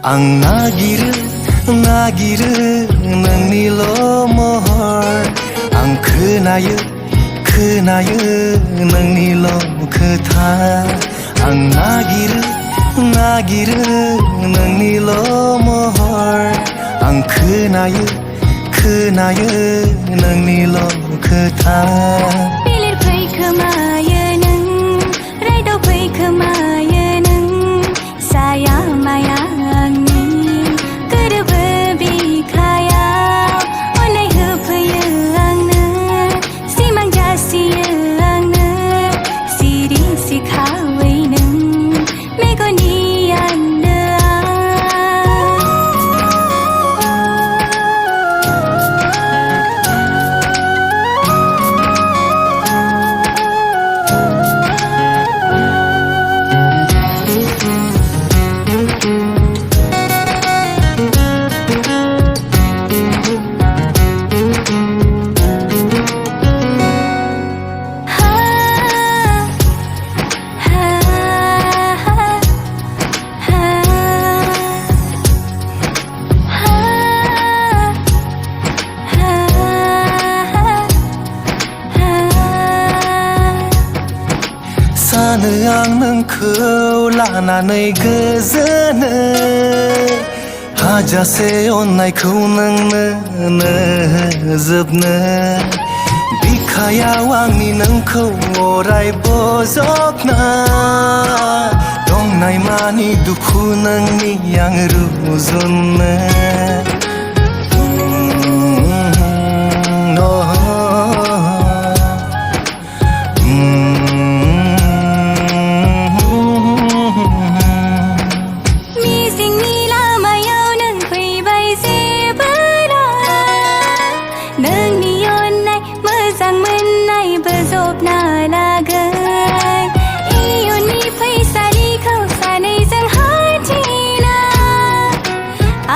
आं नागिरो नोंनिल' महर आं खोनायो नोंनिल' खोथा आं नागिरो नोंनिल' महर आं खोनायो नोंनिल' खोथा बिलिर फै खोमायो नों रायदाव फै खोमायो नों साया माया आंनि गोरोबो बिखायाव अननाय होफैयो आंनो सिमां जासियो आंनो सिरि सिखावै नों मेगननि सानो आं नोंखौ लानानै गोजोनो हाजासे अननायखौ नोंनो जोबनो बिखायाव आंनि नोंखौ अराय बजबना दंनाय मानि दुखु नोंनि आं रुजुननो नोंनि अननाय मोजां मोननाय बोजबना लागोन इयुननि फैसालिखौ सानैजों हान्थिना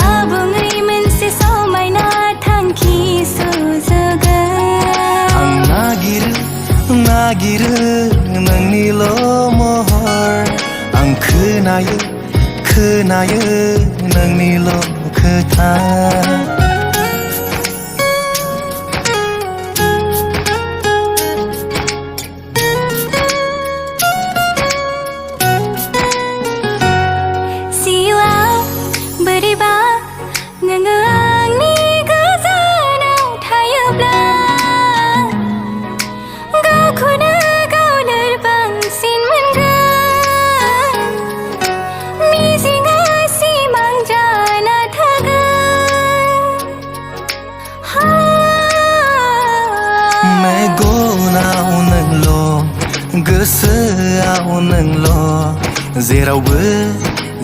आबुङै मोनसे समायना थांखि सुजुगोन आं नागिरो नोंनिल' महर आं खोनायो नोंनिल' खोथा नोङो आंनि गोजानाव थायोब्ला गावखौनो गाव लोरबांसिन मोनगोन मिजिंआ सिमां जाना थागोन मेगनाव नोंल' गोसोआव नोंल' जेरावबो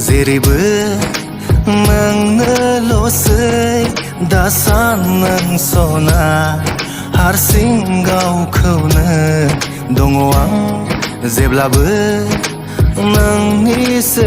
जेरैबो नोंनोल'सै दासान नों सना हारसिं गावखौनो दङ आं जेब्लाबो नोंनिसो